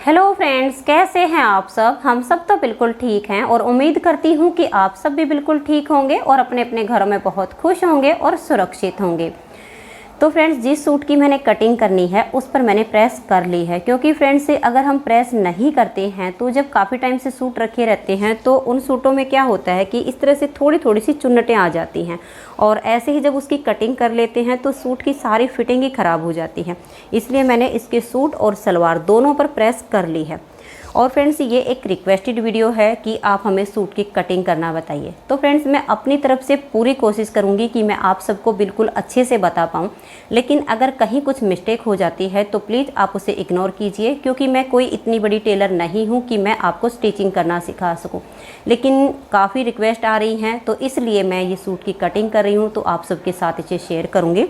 Hello friends, कैसे हैं आप सब। हम सब तो बिल्कुल ठीक हैं और उम्मीद करती हूँ कि आप सब भी बिल्कुल ठीक होंगे और अपने अपने घरों में बहुत खुश होंगे और सुरक्षित होंगे। तो फ्रेंड्स, जिस सूट की मैंने कटिंग करनी है उस पर मैंने प्रेस कर ली है, क्योंकि फ्रेंड्स अगर हम प्रेस नहीं करते हैं तो जब काफ़ी टाइम से सूट रखे रहते हैं तो उन सूटों में क्या होता है कि इस तरह से थोड़ी थोड़ी सी चुन्नटें आ जाती हैं और ऐसे ही जब उसकी कटिंग कर लेते हैं तो सूट की सारी फिटिंग ही ख़राब हो जाती है। इसलिए मैंने इसके सूट और सलवार दोनों पर प्रेस कर ली है। और फ्रेंड्स, ये एक रिक्वेस्टेड वीडियो है कि आप हमें सूट की कटिंग करना बताइए। तो फ्रेंड्स, मैं अपनी तरफ से पूरी कोशिश करूंगी कि मैं आप सबको बिल्कुल अच्छे से बता पाऊँ, लेकिन अगर कहीं कुछ मिस्टेक हो जाती है तो प्लीज़ आप उसे इग्नोर कीजिए, क्योंकि मैं कोई इतनी बड़ी टेलर नहीं हूँ कि मैं आपको स्टिचिंग करना सिखा सकूँ। लेकिन काफ़ी रिक्वेस्ट आ रही हैं तो इसलिए मैं ये सूट की कटिंग कर रही हूँ, तो आप सबके साथ इसे शेयर करूँगी।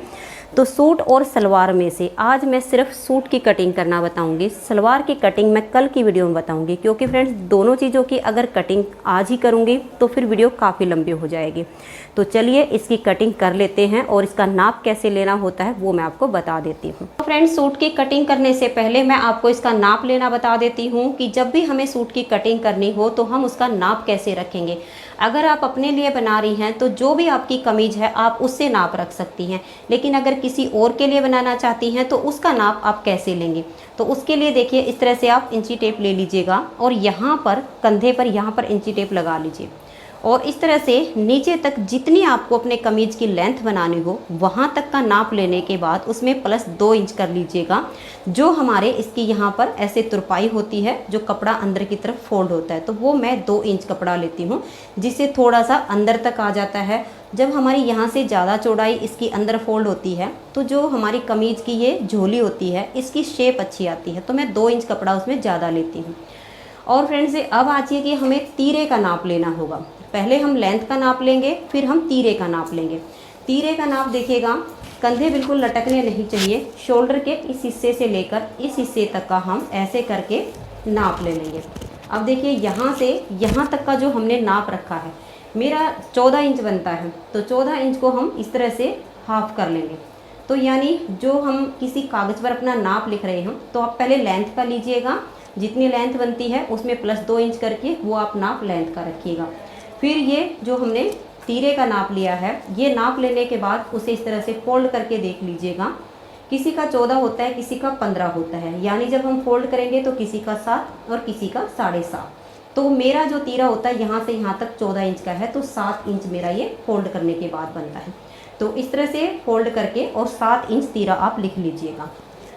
तो सूट और सलवार में से आज मैं सिर्फ सूट की कटिंग करना बताऊंगी, सलवार की कटिंग मैं कल की वीडियो में बताऊंगी, क्योंकि फ्रेंड्स दोनों चीज़ों की अगर कटिंग आज ही करूंगी तो फिर वीडियो काफ़ी लंबी हो जाएगी। तो चलिए इसकी कटिंग कर लेते हैं और इसका नाप कैसे लेना होता है वो मैं आपको बता देती हूँ। तो फ्रेंड्स, सूट की कटिंग करने से पहले मैं आपको इसका नाप लेना बता देती हूँ कि जब भी हमें सूट की कटिंग करनी हो तो हम उसका नाप कैसे रखेंगे। अगर आप अपने लिए बना रही हैं तो जो भी आपकी कमीज है आप उससे नाप रख सकती हैं, लेकिन अगर किसी और के लिए बनाना चाहती हैं तो उसका नाप आप कैसे लेंगे। तो उसके लिए देखिए, इस तरह से आप इंची टेप ले लीजिएगा और यहाँ पर कंधे पर यहाँ पर इंची टेप लगा लीजिए और इस तरह से नीचे तक जितनी आपको अपने कमीज की लेंथ बनानी हो वहाँ तक का नाप लेने के बाद उसमें प्लस 2 इंच कर लीजिएगा। जो हमारे इसकी यहाँ पर ऐसे तुरपाई होती है, जो कपड़ा अंदर की तरफ फोल्ड होता है, तो वो मैं 2 इंच कपड़ा लेती हूँ, जिससे थोड़ा सा अंदर तक आ जाता है। जब हमारी यहाँ से ज़्यादा चौड़ाई इसकी अंदर फोल्ड होती है तो जो हमारी कमीज की ये झोली होती है इसकी शेप अच्छी आती है, तो मैं 2 इंच कपड़ा उसमें ज़्यादा लेती हूँ। और फ्रेंड्स, अब आइए कि हमें तीरे का नाप लेना होगा। पहले हम लेंथ का नाप लेंगे, फिर हम तीरे का नाप लेंगे। तीरे का नाप देखिएगा, कंधे बिल्कुल लटकने नहीं चाहिए, शोल्डर के इस हिस्से से लेकर इस हिस्से तक का हम ऐसे करके नाप ले लेंगे। अब देखिए, यहाँ से यहाँ तक का जो हमने नाप रखा है, मेरा 14 इंच बनता है, तो 14 इंच को हम इस तरह से हाफ कर लेंगे। तो यानी जो हम किसी कागज़ पर अपना नाप लिख रहे हैं तो आप पहले लेंथ का लीजिएगा, जितनी लेंथ बनती है उसमें प्लस 2 इंच करके वो आप नाप लेंथ का रखिएगा। फिर ये जो हमने तीरे का नाप लिया है, ये नाप लेने के बाद उसे इस तरह से फोल्ड करके देख लीजिएगा। किसी का 14 होता है, किसी का 15 होता है, यानी जब हम फोल्ड करेंगे तो किसी का 7 और किसी का 7.5। तो मेरा जो तीरा होता है यहाँ से यहाँ तक 14 इंच का है, तो 7 इंच मेरा ये फोल्ड करने के बाद बनता है। तो इस तरह से फोल्ड करके और 7 इंच तीरा आप लिख लीजिएगा।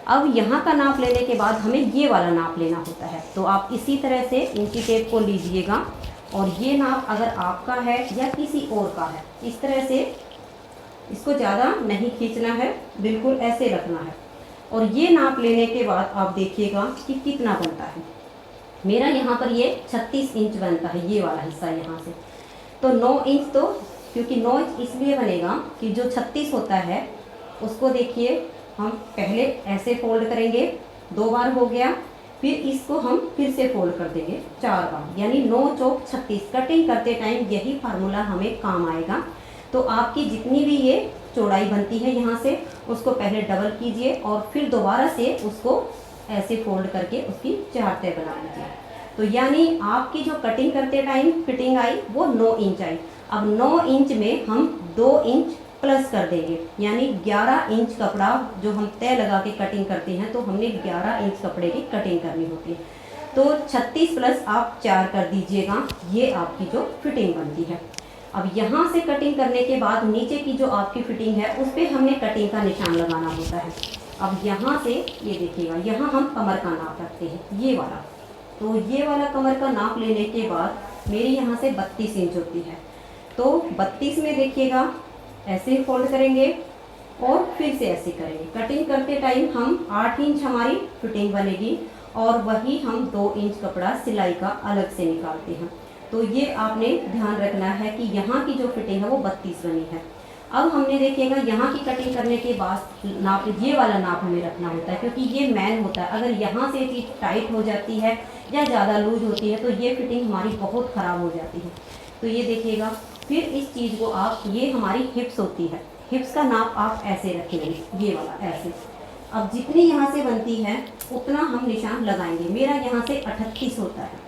अब यहाँ का नाप लेने के बाद हमें ये वाला नाप लेना होता है, तो आप इसी तरह से इंची टेप को लीजिएगा और ये नाप अगर आपका है या किसी और का है, इस तरह से इसको ज़्यादा नहीं खींचना है, बिल्कुल ऐसे रखना है। और ये नाप लेने के बाद आप देखिएगा कि कितना बनता है। मेरा यहाँ पर ये 36 इंच बनता है, ये वाला हिस्सा यहाँ से। तो 9 इंच, तो क्योंकि 9 इंच इसलिए बनेगा कि जो 36 होता है उसको देखिए हम पहले ऐसे फोल्ड करेंगे, 2 बार हो गया, फिर इसको हम फिर से फोल्ड कर देंगे 4 बार, यानी 9 चौक 36। कटिंग करते टाइम यही फार्मूला हमें काम आएगा। तो आपकी जितनी भी ये चौड़ाई बनती है यहाँ से, उसको पहले डबल कीजिए और फिर दोबारा से उसको ऐसे फोल्ड करके उसकी 4 तह बना लीजिए। तो यानी आपकी जो कटिंग करते टाइम फिटिंग आई वो 9 इंच आई। अब 9 इंच में हम 2 इंच प्लस कर देंगे, यानी 11 इंच कपड़ा जो हम तय लगा के कटिंग करते हैं, तो हमने 11 इंच कपड़े की कटिंग करनी होती है। तो 36 प्लस आप 4 कर दीजिएगा, ये आपकी जो फिटिंग बनती है। अब यहाँ से कटिंग करने के बाद नीचे की जो आपकी फिटिंग है उस पर हमने कटिंग का निशान लगाना होता है। अब यहाँ से ये देखिएगा, यहाँ हम कमर का नाप रखते हैं, ये वाला। तो ये वाला कमर का नाप लेने के बाद मेरी यहाँ से 32 इंच होती है, तो 32 में देखिएगा ऐसे फोल्ड करेंगे और फिर से ऐसे करेंगे। कटिंग करते टाइम हम 8 इंच हमारी फिटिंग बनेगी और वही हम 2 इंच कपड़ा सिलाई का अलग से निकालते हैं। तो ये आपने ध्यान रखना है कि यहाँ की जो फिटिंग है वो 32 बनी है। अब हमने देखिएगा यहाँ की कटिंग करने के बाद नाप, ये वाला नाप हमें रखना होता है, क्योंकि ये मैन होता है। अगर यहाँ से चीज़ टाइट हो जाती है या ज़्यादा लूज होती है तो ये फिटिंग हमारी बहुत ख़राब हो जाती है। तो ये देखिएगा, फिर इस चीज़ को आप, ये हमारी हिप्स होती है, हिप्स का नाप आप ऐसे रखेंगे, ये वाला ऐसे। अब जितनी यहाँ से बनती है उतना हम निशान लगाएंगे। मेरा यहाँ से 38 होता है,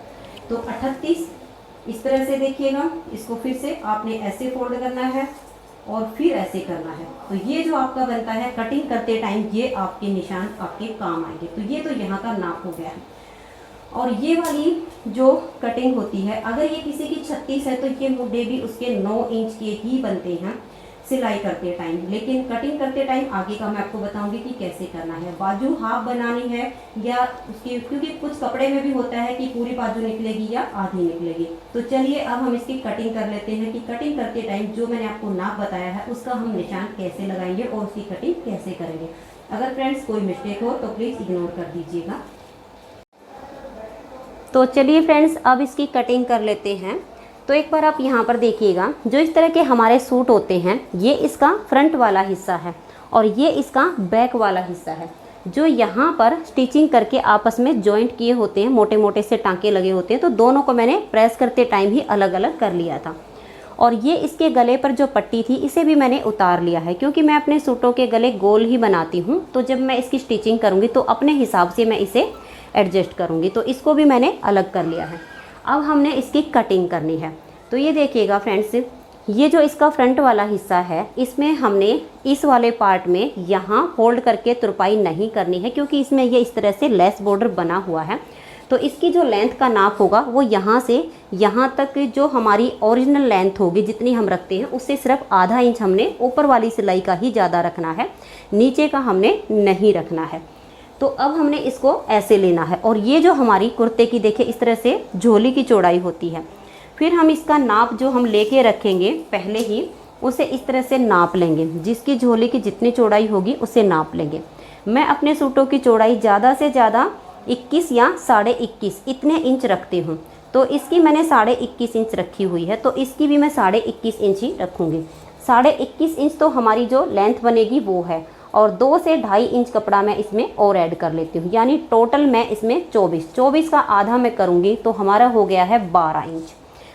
तो 38 इस तरह से देखिएगा। इसको फिर से आपने ऐसे फोल्ड करना है और फिर ऐसे करना है। तो ये जो आपका बनता है कटिंग करते टाइम, ये आपके निशान आपके काम आएंगे। तो ये तो यहाँ का नाप हो गया है। और ये वाली जो कटिंग होती है, अगर ये किसी की 36 है तो ये मुड्ढे भी उसके 9 इंच के ही बनते हैं सिलाई करते टाइम। लेकिन कटिंग करते टाइम आगे का मैं आपको बताऊंगी कि कैसे करना है। बाजू हाफ बनानी है या उसकी, क्योंकि कुछ कपड़े में भी होता है कि पूरी बाजू निकलेगी या आधी निकलेगी। तो चलिए अब हम इसकी कटिंग कर लेते हैं कि कटिंग करते टाइम जो मैंने आपको नाप बताया है उसका हम निशान कैसे लगाएंगे और उसकी कटिंग कैसे करेंगे। अगर फ्रेंड्स कोई मिस्टेक हो तो प्लीज़ इग्नोर कर दीजिएगा। तो चलिए फ्रेंड्स अब इसकी कटिंग कर लेते हैं। तो एक बार आप यहाँ पर देखिएगा, जो इस तरह के हमारे सूट होते हैं ये इसका फ्रंट वाला हिस्सा है और ये इसका बैक वाला हिस्सा है। जो यहाँ पर स्टिचिंग करके आपस में जॉइंट किए होते हैं, मोटे मोटे से टांके लगे होते हैं, तो दोनों को मैंने प्रेस करते टाइम ही अलग अलग कर लिया था। और ये इसके गले पर जो पट्टी थी इसे भी मैंने उतार लिया है, क्योंकि मैं अपने सूटों के गले गोल ही बनाती हूँ। तो जब मैं इसकी स्टिचिंग करूँगी तो अपने हिसाब से मैं इसे एडजस्ट करूँगी। तो इसको भी मैंने अलग कर लिया है। अब हमने इसकी कटिंग करनी है। तो ये देखिएगा फ्रेंड्स, ये जो इसका फ्रंट वाला हिस्सा है इसमें हमने इस वाले पार्ट में यहाँ होल्ड करके तुरपाई नहीं करनी है, क्योंकि इसमें ये इस तरह से लेस बॉर्डर बना हुआ है। तो इसकी जो लेंथ का नाप होगा वो यहाँ से यहाँ तक जो हमारी ओरिजिनल लेंथ होगी जितनी हम रखते हैं उससे सिर्फ आधा इंच हमने ऊपर वाली सिलाई का ही ज़्यादा रखना है, नीचे का हमने नहीं रखना है। तो अब हमने इसको ऐसे लेना है। और ये जो हमारी कुर्ते की देखिए इस तरह से झोली की चौड़ाई होती है। फिर हम इसका नाप जो हम लेके रखेंगे पहले ही उसे इस तरह से नाप लेंगे। जिसकी झोली की जितनी चौड़ाई होगी उसे नाप लेंगे। मैं अपने सूटों की चौड़ाई ज़्यादा से ज़्यादा 21 या 21.5 इतने इंच रखती हूँ। तो इसकी मैंने 21.5 इंच रखी हुई है, तो इसकी भी मैं 21.5 इंच ही रखूँगी। 21.5 इंच तो हमारी जो लेंथ बनेगी वो है, और 2 से 2.5 इंच कपड़ा मैं इसमें और ऐड कर लेती हूँ, यानी टोटल मैं इसमें 24 का आधा मैं करूँगी तो हमारा हो गया है 12 इंच।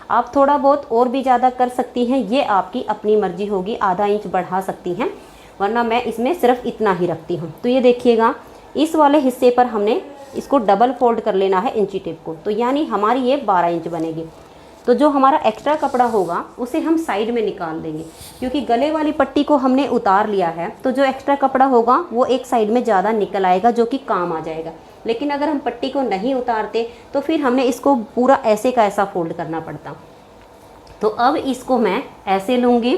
आप थोड़ा बहुत और भी ज़्यादा कर सकती हैं, ये आपकी अपनी मर्जी होगी, आधा इंच बढ़ा सकती हैं, वरना मैं इसमें सिर्फ इतना ही रखती हूँ। तो ये देखिएगा इस वाले हिस्से पर हमने इसको डबल फोल्ड कर लेना है इंची टेप को, तो यानी हमारी ये 12 इंच बनेगी। तो जो हमारा एक्स्ट्रा कपड़ा होगा उसे हम साइड में निकाल देंगे, क्योंकि गले वाली पट्टी को हमने उतार लिया है। तो जो एक्स्ट्रा कपड़ा होगा वो एक साइड में ज़्यादा निकल आएगा, जो कि काम आ जाएगा। लेकिन अगर हम पट्टी को नहीं उतारते तो फिर हमने इसको पूरा ऐसे का ऐसा फोल्ड करना पड़ता। तो अब इसको मैं ऐसे लूँगी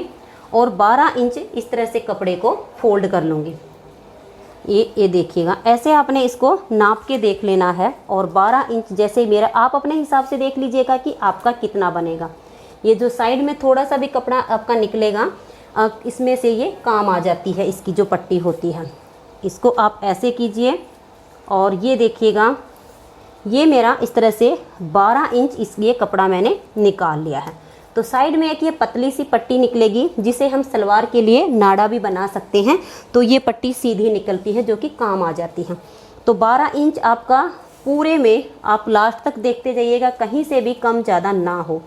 और 12 इंच इस तरह से कपड़े को फोल्ड कर लूँगी। ये देखिएगा, ऐसे आपने इसको नाप के देख लेना है। और 12 इंच जैसे मेरा, आप अपने हिसाब से देख लीजिएगा कि आपका कितना बनेगा। ये जो साइड में थोड़ा सा भी कपड़ा आपका निकलेगा, इसमें से ये काम आ जाती है इसकी जो पट्टी होती है। इसको आप ऐसे कीजिए और ये देखिएगा, ये मेरा इस तरह से 12 इंच इसलिए कपड़ा मैंने निकाल लिया है। तो साइड में एक ये पतली सी पट्टी निकलेगी, जिसे हम सलवार के लिए नाड़ा भी बना सकते हैं। तो ये पट्टी सीधी निकलती है, जो कि काम आ जाती है। तो 12 इंच आपका पूरे में, आप लास्ट तक देखते जाइएगा, कहीं से भी कम ज़्यादा ना हो।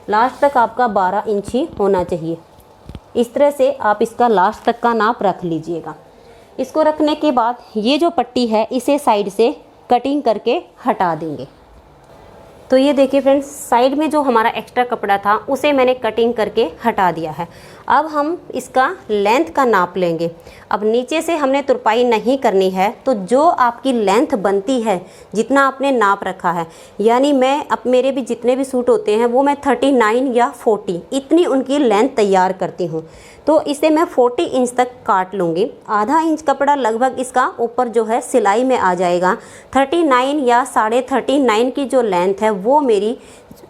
लास्ट तक आपका 12 इंच ही होना चाहिए। इस तरह से आप इसका लास्ट तक का नाप रख लीजिएगा। इसको रखने के बाद ये जो पट्टी है इसे साइड से कटिंग करके हटा देंगे। तो ये देखिए फ्रेंड्स, साइड में जो हमारा एक्स्ट्रा कपड़ा था उसे मैंने कटिंग करके हटा दिया है। अब हम इसका लेंथ का नाप लेंगे। अब नीचे से हमने तुरपाई नहीं करनी है, तो जो आपकी लेंथ बनती है जितना आपने नाप रखा है, यानी मैं अब मेरे भी जितने भी सूट होते हैं वो मैं 39 या 40 इतनी उनकी लेंथ तैयार करती हूँ। तो इसे मैं 40 इंच तक काट लूँगी। आधा इंच कपड़ा लगभग इसका ऊपर जो है सिलाई में आ जाएगा। 39 या 39.5 की जो लेंथ है वो मेरी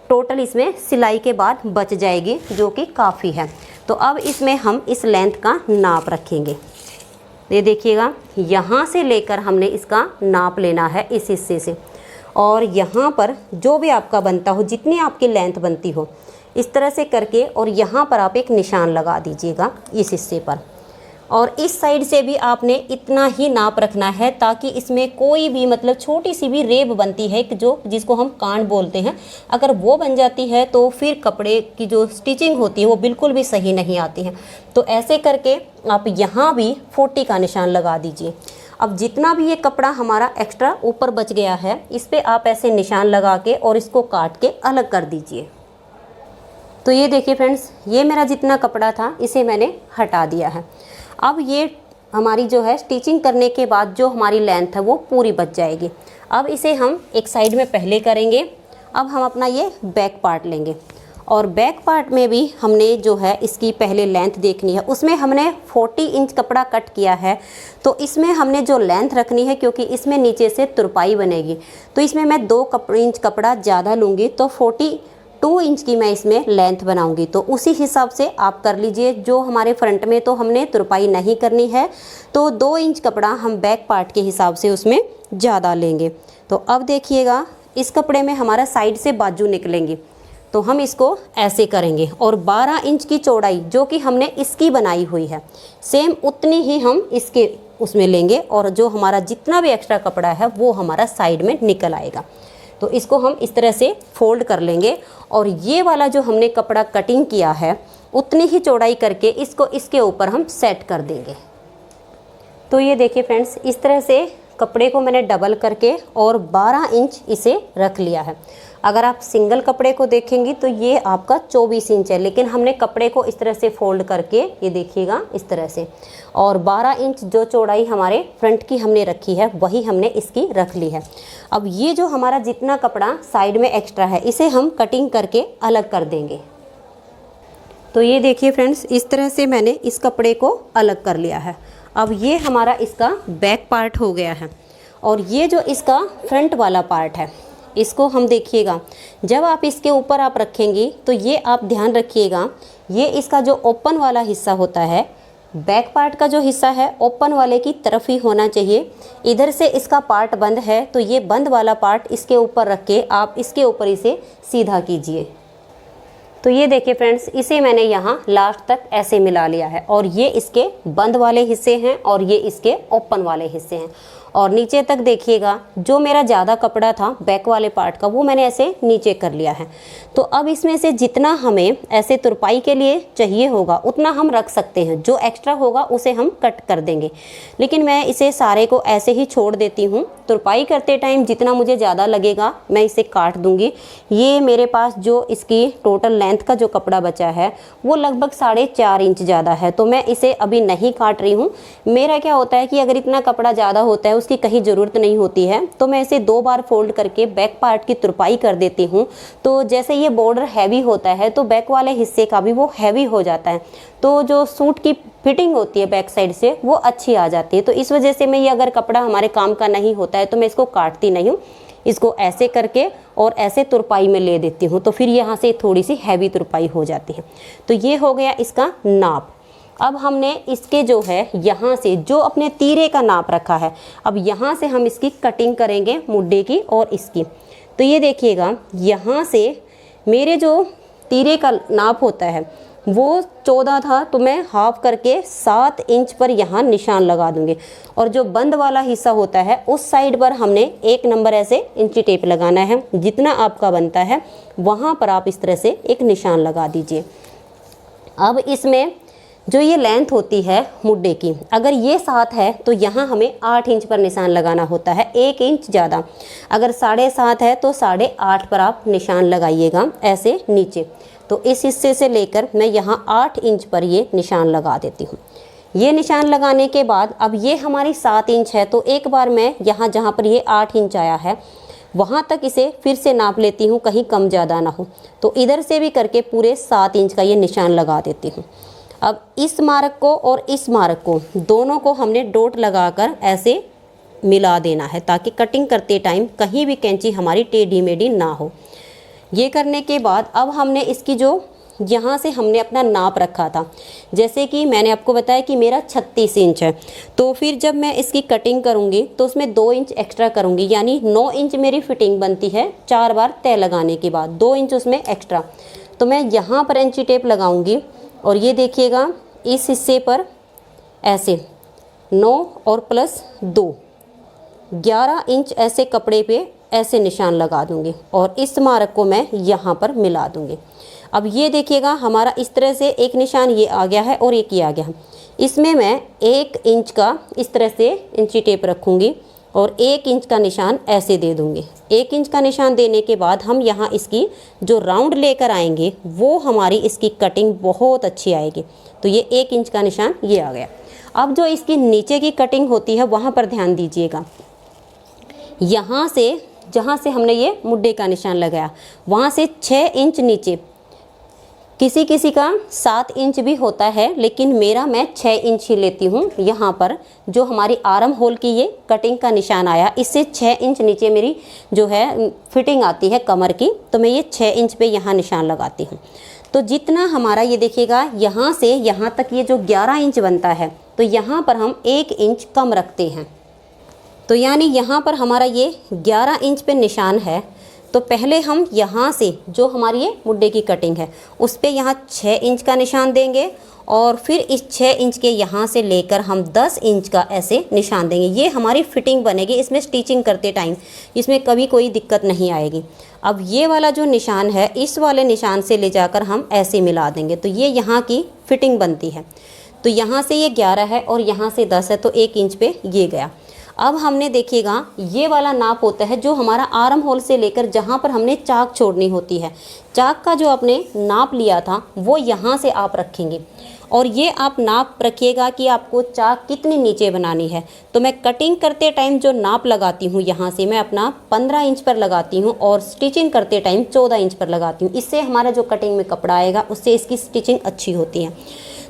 टोटल इसमें सिलाई के बाद बच जाएगी, जो कि काफ़ी है। तो अब इसमें हम इस लेंथ का नाप रखेंगे। ये देखिएगा, यहाँ से लेकर हमने इसका नाप लेना है इस हिस्से से, और यहाँ पर जो भी आपका बनता हो, जितनी आपकी लेंथ बनती हो, इस तरह से करके, और यहाँ पर आप एक निशान लगा दीजिएगा इस हिस्से पर। और इस साइड से भी आपने इतना ही नाप रखना है, ताकि इसमें कोई भी मतलब छोटी सी भी रेब बनती है जो जिसको हम कांड बोलते हैं, अगर वो बन जाती है तो फिर कपड़े की जो स्टिचिंग होती है वो बिल्कुल भी सही नहीं आती है। तो ऐसे करके आप यहाँ भी 40 का निशान लगा दीजिए। अब जितना भी ये कपड़ा हमारा एक्स्ट्रा ऊपर बच गया है, इस पे आप ऐसे निशान लगा के और इसको काट के अलग कर दीजिए। तो ये देखिए फ्रेंड्स, ये मेरा जितना कपड़ा था इसे मैंने हटा दिया है। अब ये हमारी जो है स्टिचिंग करने के बाद जो हमारी लेंथ है वो पूरी बच जाएगी। अब इसे हम एक साइड में पहले करेंगे। अब हम अपना ये बैक पार्ट लेंगे और बैक पार्ट में भी हमने जो है इसकी पहले लेंथ देखनी है। उसमें हमने 40 इंच कपड़ा कट किया है, तो इसमें हमने जो लेंथ रखनी है, क्योंकि इसमें नीचे से तुरपाई बनेगी, तो इसमें मैं 2 इंच कपड़ा ज़्यादा लूँगी, तो 42 इंच की मैं इसमें लेंथ बनाऊंगी। तो उसी हिसाब से आप कर लीजिए। जो हमारे फ्रंट में तो हमने तुरपाई नहीं करनी है, तो 2 इंच कपड़ा हम बैक पार्ट के हिसाब से उसमें ज़्यादा लेंगे। तो अब देखिएगा, इस कपड़े में हमारा साइड से बाजू निकलेंगी, तो हम इसको ऐसे करेंगे और 12 इंच की चौड़ाई जो कि हमने इसकी बनाई हुई है, सेम उतनी ही हम इसके उसमें लेंगे और जो हमारा जितना भी एक्स्ट्रा कपड़ा है वो हमारा साइड में निकल आएगा। तो इसको हम इस तरह से फोल्ड कर लेंगे और ये वाला जो हमने कपड़ा कटिंग किया है उतनी ही चौड़ाई करके इसको इसके ऊपर हम सेट कर देंगे। तो ये देखिए फ्रेंड्स, इस तरह से कपड़े को मैंने डबल करके और 12 इंच इसे रख लिया है। अगर आप सिंगल कपड़े को देखेंगी तो ये आपका 24 इंच है, लेकिन हमने कपड़े को इस तरह से फोल्ड करके, ये देखिएगा इस तरह से, और 12 इंच जो चौड़ाई हमारे फ्रंट की हमने रखी है वही हमने इसकी रख ली है। अब ये जो हमारा जितना कपड़ा साइड में एक्स्ट्रा है इसे हम कटिंग करके अलग कर देंगे। तो ये देखिए फ्रेंड्स, इस तरह से मैंने इस कपड़े को अलग कर लिया है। अब ये हमारा इसका बैक पार्ट हो गया है और ये जो इसका फ्रंट वाला पार्ट है इसको हम देखिएगा, जब आप इसके ऊपर आप रखेंगी तो ये आप ध्यान रखिएगा, ये इसका जो ओपन वाला हिस्सा होता है, बैक पार्ट का जो हिस्सा है ओपन वाले की तरफ ही होना चाहिए। इधर से इसका पार्ट बंद है तो ये बंद वाला पार्ट इसके ऊपर रख के आप इसके ऊपर इसे सीधा कीजिए। तो ये देखिए फ्रेंड्स, इसे मैंने यहाँ लास्ट तक ऐसे मिला लिया है और ये इसके बंद वाले हिस्से हैं और ये इसके ओपन वाले हिस्से हैं। और नीचे तक देखिएगा, जो मेरा ज़्यादा कपड़ा था बैक वाले पार्ट का वो मैंने ऐसे नीचे कर लिया है। तो अब इसमें से जितना हमें ऐसे तुरपाई के लिए चाहिए होगा उतना हम रख सकते हैं, जो एक्स्ट्रा होगा उसे हम कट कर देंगे। लेकिन मैं इसे सारे को ऐसे ही छोड़ देती हूँ। तुरपाई करते टाइम जितना मुझे ज़्यादा लगेगा मैं इसे काट दूँगी। ये मेरे पास जो इसकी टोटल लेंथ का जो कपड़ा बचा है वो लगभग 4.5 इंच ज़्यादा है, तो मैं इसे अभी नहीं काट रही हूँ। मेरा क्या होता है कि अगर इतना कपड़ा ज़्यादा होता है उसकी कहीं ज़रूरत नहीं होती है, तो मैं इसे 2 बार फोल्ड करके बैक पार्ट की तुरपाई कर देती हूँ। तो जैसे ये बॉर्डर हैवी होता है तो बैक वाले हिस्से का भी वो हैवी हो जाता है, तो जो सूट की फिटिंग होती है बैक साइड से वो अच्छी आ जाती है। तो इस वजह से मैं ये अगर कपड़ा हमारे काम का नहीं होता है तो मैं इसको काटती नहीं हूँ, इसको ऐसे करके और ऐसे तुरपाई में ले देती हूँ, तो फिर यहाँ से थोड़ी सी हैवी तुरपाई हो जाती है। तो ये हो गया इसका नाप। अब हमने इसके जो है यहाँ से जो अपने तीरे का नाप रखा है, अब यहाँ से हम इसकी कटिंग करेंगे मुड्डे की और इसकी। तो ये देखिएगा, यहाँ से मेरे जो तीरे का नाप होता है वो 14 था, तो मैं हाफ करके 7 इंच पर यहाँ निशान लगा दूंगी। और जो बंद वाला हिस्सा होता है उस साइड पर हमने 1 नंबर ऐसे इंची टेप लगाना है। जितना आपका बनता है वहाँ पर आप इस तरह से एक निशान लगा दीजिए। अब इसमें जो ये लेंथ होती है मुड्डे की, अगर ये 7 है तो यहाँ हमें 8 इंच पर निशान लगाना होता है, 1 इंच ज़्यादा। अगर 7.5 है तो 8.5 पर आप निशान लगाइएगा ऐसे नीचे। तो इस हिस्से से लेकर मैं यहाँ 8 इंच पर ये निशान लगा देती हूँ। ये निशान लगाने के बाद अब ये हमारी 7 इंच है, तो एक बार मैं यहाँ जहाँ पर ये 8 इंच आया है वहाँ तक इसे फिर से नाप लेती हूँ, कहीं कम ज़्यादा ना हो। तो इधर से भी करके पूरे 7 इंच का ये निशान लगा देती हूँ। अब इस मार्क को और इस मार्क को दोनों को हमने डॉट लगाकर ऐसे मिला देना है, ताकि कटिंग करते टाइम कहीं भी कैंची हमारी टेढ़ी मेढ़ी ना हो। ये करने के बाद अब हमने इसकी जो यहाँ से हमने अपना नाप रखा था, जैसे कि मैंने आपको बताया कि मेरा 36 इंच है, तो फिर जब मैं इसकी कटिंग करूँगी तो उसमें 2 इंच एक्स्ट्रा करूँगी, यानी 9 इंच मेरी फिटिंग बनती है 4 बार तय लगाने के बाद, 2 इंच उसमें एक्स्ट्रा। तो मैं यहाँ पर इंची टेप लगाऊँगी और ये देखिएगा इस हिस्से पर ऐसे 9 और प्लस 2 11 इंच ऐसे कपड़े पे ऐसे निशान लगा दूंगी और इस मार्क को मैं यहाँ पर मिला दूंगी। अब ये देखिएगा हमारा इस तरह से एक निशान ये आ गया है और एक ये आ गया है। इसमें मैं 1 इंच का इस तरह से इंची टेप रखूँगी और 1 इंच का निशान ऐसे दे दूँगी। 1 इंच का निशान देने के बाद हम यहाँ इसकी जो राउंड लेकर आएंगे वो हमारी इसकी कटिंग बहुत अच्छी आएगी। तो ये 1 इंच का निशान ये आ गया। अब जो इसकी नीचे की कटिंग होती है वहाँ पर ध्यान दीजिएगा। यहाँ से जहाँ से हमने ये मुड्ढे का निशान लगाया वहाँ से 6 इंच नीचे, किसी किसी का 7 इंच भी होता है, लेकिन मैं 6 इंच ही लेती हूँ। यहाँ पर जो हमारी आर्म होल की ये कटिंग का निशान आया, इससे 6 इंच नीचे मेरी जो है फिटिंग आती है कमर की, तो मैं ये 6 इंच पे यहाँ निशान लगाती हूँ। तो जितना हमारा ये देखिएगा यहाँ से यहाँ तक ये जो 11 इंच बनता है, तो यहाँ पर हम 1 इंच कम रखते हैं। तो यानी यहाँ पर हमारा ये 11 इंच पे निशान है। तो पहले हम यहाँ से जो हमारी ये मुड्ढे की कटिंग है उस पे यहाँ 6 इंच का निशान देंगे और फिर इस 6 इंच के यहाँ से लेकर हम 10 इंच का ऐसे निशान देंगे। ये हमारी फिटिंग बनेगी। इसमें स्टिचिंग करते टाइम इसमें कभी कोई दिक्कत नहीं आएगी। अब ये वाला जो निशान है इस वाले निशान से ले जाकर हम ऐसे मिला देंगे, तो ये यहाँ की फिटिंग बनती है। तो यहाँ से ये 11 है और यहाँ से 10 है, तो 1 इंच पे ये गया। अब हमने देखिएगा ये वाला नाप होता है जो हमारा आर्म होल से लेकर जहाँ पर हमने चाक छोड़नी होती है, चाक का जो आपने नाप लिया था वो यहाँ से आप रखेंगे और ये आप नाप रखिएगा कि आपको चाक कितनी नीचे बनानी है। तो मैं कटिंग करते टाइम जो नाप लगाती हूँ यहाँ से मैं अपना 15 इंच पर लगाती हूँ और स्टिचिंग करते टाइम 14 इंच पर लगाती हूँ। इससे हमारा जो कटिंग में कपड़ा आएगा उससे इसकी स्टिचिंग अच्छी होती है।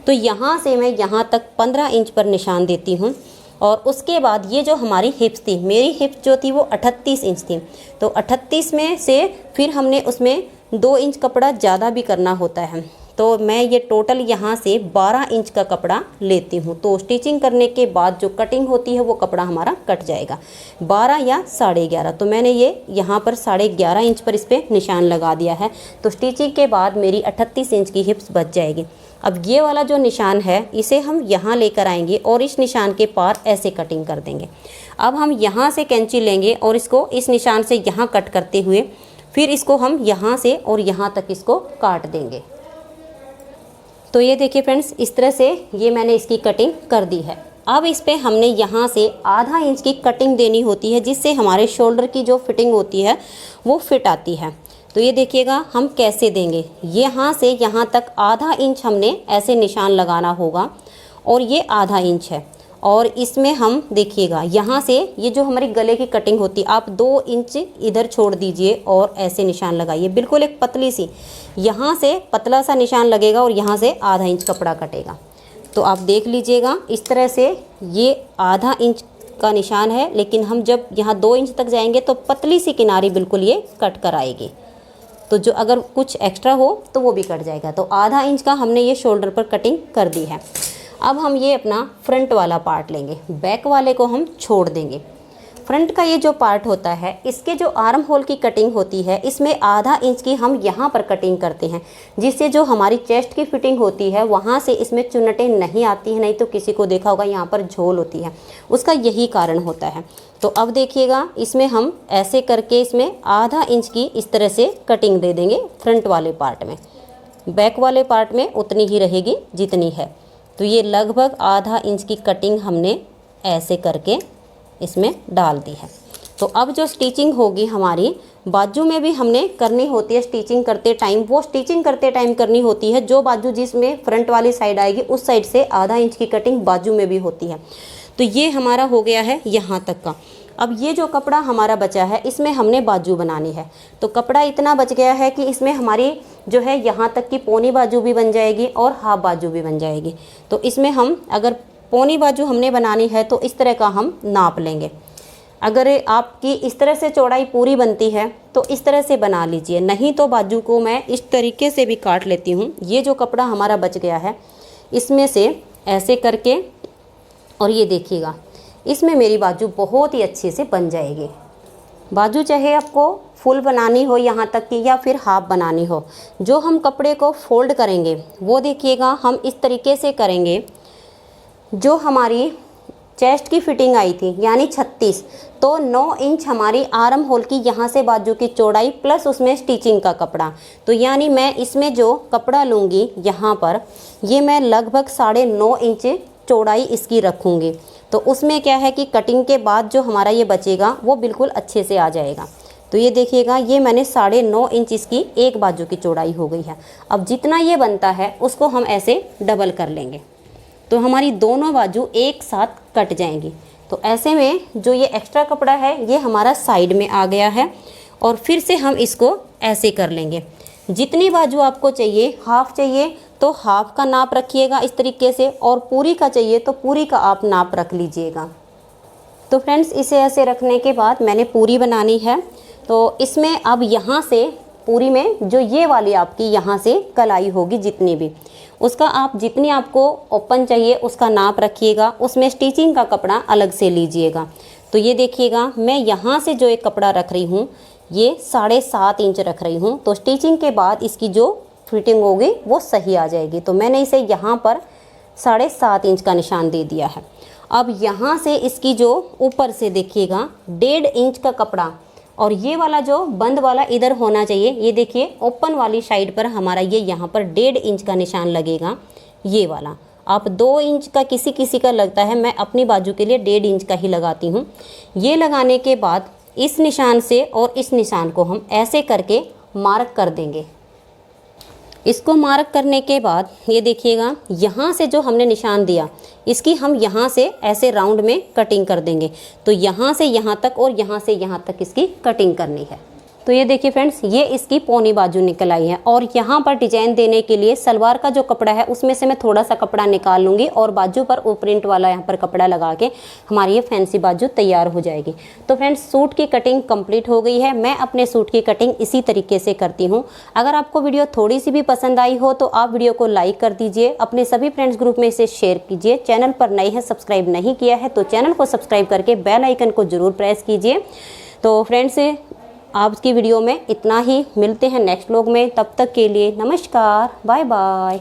तो यहाँ से मैं यहाँ तक 15 इंच पर निशान देती हूँ और उसके बाद ये जो हमारी हिप्स थी, मेरी हिप्स जो थी वो 38 इंच थी, तो 38 में से फिर हमने उसमें 2 इंच कपड़ा ज़्यादा भी करना होता है। तो मैं ये टोटल यहाँ से 12 इंच का कपड़ा लेती हूँ। तो स्टिचिंग करने के बाद जो कटिंग होती है वो कपड़ा हमारा कट जाएगा 12 या 11.5। तो मैंने ये यहाँ पर 11.5 इंच पर इस पर निशान लगा दिया है। तो स्टिचिंग के बाद मेरी 38 इंच की हिप्स बच जाएगी। अब ये वाला जो निशान है इसे हम यहाँ लेकर आएंगे और इस निशान के पार ऐसे कटिंग कर देंगे। अब हम यहाँ से कैंची लेंगे और इसको इस निशान से यहाँ कट करते हुए फिर इसको हम यहाँ से और यहाँ तक इसको काट देंगे। तो ये देखिए फ्रेंड्स, इस तरह से ये मैंने इसकी कटिंग कर दी है। अब इस पे हमने यहाँ से आधा इंच की कटिंग देनी होती है जिससे हमारे शोल्डर की जो फिटिंग होती है वो फिट आती है। तो ये देखिएगा हम कैसे देंगे। यहाँ से यहाँ तक आधा इंच हमने ऐसे निशान लगाना होगा और ये आधा इंच है। और इसमें हम देखिएगा यहाँ से ये जो हमारी गले की कटिंग होती है आप 2 इंच इधर छोड़ दीजिए और ऐसे निशान लगाइए, बिल्कुल एक पतली सी, यहाँ से पतला सा निशान लगेगा और यहाँ से आधा इंच कपड़ा कटेगा। तो आप देख लीजिएगा इस तरह से ये आधा इंच का निशान है, लेकिन हम जब यहाँ 2 इंच तक जाएंगे तो पतली सी किनारी बिल्कुल ये कट कर आएगी। तो जो अगर कुछ एक्स्ट्रा हो तो वो भी कट जाएगा। तो आधा इंच का हमने ये शोल्डर पर कटिंग कर दी है। अब हम ये अपना फ्रंट वाला पार्ट लेंगे, बैक वाले को हम छोड़ देंगे। फ्रंट का ये जो पार्ट होता है इसके जो आर्म होल की कटिंग होती है इसमें आधा इंच की हम यहाँ पर कटिंग करते हैं, जिससे जो हमारी चेस्ट की फिटिंग होती है वहाँ से इसमें चुन्नटें नहीं आती हैं। नहीं तो किसी को देखा होगा यहाँ पर झोल होती है, उसका यही कारण होता है। तो अब देखिएगा इसमें हम ऐसे करके इसमें आधा इंच की इस तरह से कटिंग दे देंगे फ्रंट वाले पार्ट में। बैक वाले पार्ट में उतनी ही रहेगी जितनी है। तो ये लगभग आधा इंच की कटिंग हमने ऐसे करके इसमें डाल दी है। तो अब जो स्टिचिंग होगी हमारी बाजू में भी हमने करनी होती है स्टिचिंग करते टाइम। वो स्टिचिंग करते टाइम करनी होती है जो बाजू जिसमें फ्रंट वाली साइड आएगी उस साइड से आधा इंच की कटिंग बाजू में भी होती है। तो ये हमारा हो गया है यहाँ तक का। अब ये जो कपड़ा हमारा बचा है इसमें हमने बाजू बनानी है। तो कपड़ा इतना बच गया है कि इसमें हमारी जो है यहाँ तक की पौनी बाजू भी बन जाएगी और हाफ बाजू भी बन जाएगी। तो इसमें हम अगर पौनी बाजू हमने बनानी है तो इस तरह का हम नाप लेंगे। अगर आपकी इस तरह से चौड़ाई पूरी बनती है तो इस तरह से बना लीजिए, नहीं तो बाजू को मैं इस तरीके से भी काट लेती हूँ। ये जो कपड़ा हमारा बच गया है इसमें से ऐसे करके, और ये देखिएगा इसमें मेरी बाजू बहुत ही अच्छे से बन जाएगी। बाजू चाहे आपको फुल बनानी हो यहाँ तक की या फिर हाफ बनानी हो, जो हम कपड़े को फोल्ड करेंगे वो देखिएगा हम इस तरीके से करेंगे। जो हमारी चेस्ट की फिटिंग आई थी यानी 36, तो 9 इंच हमारी आर्म होल की यहाँ से बाजू की चौड़ाई प्लस उसमें स्टिचिंग का कपड़ा। तो यानी मैं इसमें जो कपड़ा लूँगी यहाँ पर ये मैं लगभग 9.5 इंच चौड़ाई इसकी रखूँगी तो उसमें क्या है कि कटिंग के बाद जो हमारा ये बचेगा वो बिल्कुल अच्छे से आ जाएगा। तो ये देखिएगा, ये मैंने 9.5 इंच इसकी एक बाजू की चौड़ाई हो गई है। अब जितना ये बनता है उसको हम ऐसे डबल कर लेंगे तो हमारी दोनों बाजू एक साथ कट जाएंगी। तो ऐसे में जो ये एक्स्ट्रा कपड़ा है ये हमारा साइड में आ गया है और फिर से हम इसको ऐसे कर लेंगे। जितनी बाजू आपको चाहिए, हाफ चाहिए तो हाफ का नाप रखिएगा इस तरीके से, और पूरी का चाहिए तो पूरी का आप नाप रख लीजिएगा। तो फ्रेंड्स इसे ऐसे रखने के बाद मैंने पूरी बनानी है। तो इसमें अब यहाँ से पूरी में जो ये वाली आपकी यहाँ से कलाई होगी जितनी भी, उसका आप जितनी आपको ओपन चाहिए उसका नाप रखिएगा, उसमें स्टिचिंग का कपड़ा अलग से लीजिएगा। तो ये देखिएगा, मैं यहाँ से जो एक कपड़ा रख रही हूँ ये 7.5 इंच रख रही हूँ। तो स्टिचिंग के बाद इसकी जो फिटिंग होगी वो सही आ जाएगी। तो मैंने इसे यहाँ पर 7.5 इंच का निशान दे दिया है। अब यहाँ से इसकी जो ऊपर से देखिएगा 1.5 इंच का कपड़ा, और ये वाला जो बंद वाला इधर होना चाहिए, ये देखिए ओपन वाली साइड पर हमारा ये यहाँ पर 1.5 इंच का निशान लगेगा। ये वाला आप 2 इंच का किसी किसी का लगता है, मैं अपनी बाजू के लिए 1.5 इंच का ही लगाती हूँ। ये लगाने के बाद इस निशान से और इस निशान को हम ऐसे करके मार्क कर देंगे। इसको मार्क करने के बाद ये देखिएगा, यहाँ से जो हमने निशान दिया इसकी हम यहाँ से ऐसे राउंड में कटिंग कर देंगे। तो यहाँ से यहाँ तक और यहाँ से यहाँ तक इसकी कटिंग करनी है। तो ये देखिए फ्रेंड्स, ये इसकी पौनी बाजू निकल आई है। और यहाँ पर डिजाइन देने के लिए सलवार का जो कपड़ा है उसमें से मैं थोड़ा सा कपड़ा निकाल लूँगी और बाजू पर वो प्रिंट वाला यहाँ पर कपड़ा लगा के हमारी ये फैंसी बाजू तैयार हो जाएगी। तो फ्रेंड्स सूट की कटिंग कंप्लीट हो गई है। मैं अपने सूट की कटिंग इसी तरीके से करती हूँ। अगर आपको वीडियो थोड़ी सी भी पसंद आई हो तो आप वीडियो को लाइक कर दीजिए, अपने सभी फ्रेंड्स ग्रुप में इसे शेयर कीजिए। चैनल पर नए हैं, सब्सक्राइब नहीं किया है तो चैनल को सब्सक्राइब करके बेल आइकन को जरूर प्रेस कीजिए। तो फ्रेंड्स आज की वीडियो में इतना ही, मिलते हैं नेक्स्ट व्लॉग में। तब तक के लिए नमस्कार, बाय बाय।